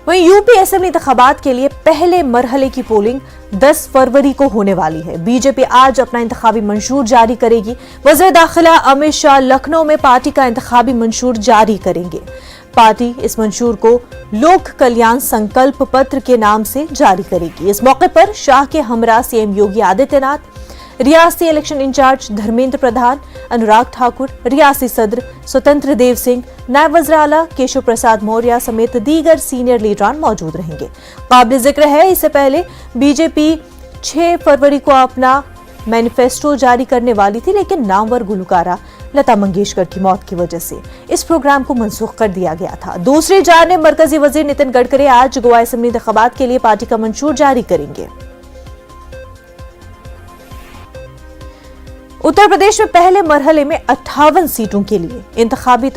वहीं UP assembly इंतखाबात के लिए पहले मरहले की पोलिंग 10 फरवरी को होने वाली है। बीजेपी आज अपना इंतखाबी मंशूर जारी करेगी। वज़ीर दाखिला अमित शाह लखनऊ में पार्टी का इंतखाबी मंशूर जारी करेंगे। पार्टी इस मंशूर को लोक कल्याण संकल्प पत्र के नाम से जारी करेगी। इस मौके पर शाह के हमरा सीएम योगी आदित्यनाथ, रियासती इलेक्शन इंचार्ज धर्मेंद्र प्रधान, अनुराग ठाकुर, रियासती सदर स्वतंत्र देव सिंह, नायब वज़ीर आला केशव प्रसाद मौर्य समेत दीगर सीनियर लीडरान मौजूद रहेंगे। काबिल जिक्र है, इससे पहले बीजेपी 6 फरवरी को अपना मैनिफेस्टो जारी करने वाली थी, लेकिन नामवर गुलकारा लता मंगेशकर की मौत की वजह से इस प्रोग्राम को मनसूख कर दिया गया था। दूसरी जानिब मरकजी वजीर नितिन गडकरी आज गोवा असेंबली इंतखाबात के लिए पार्टी का मंशूर जारी करेंगे। उत्तर प्रदेश में पहले मरहले में 58 सीटों के लिए इंतखाबी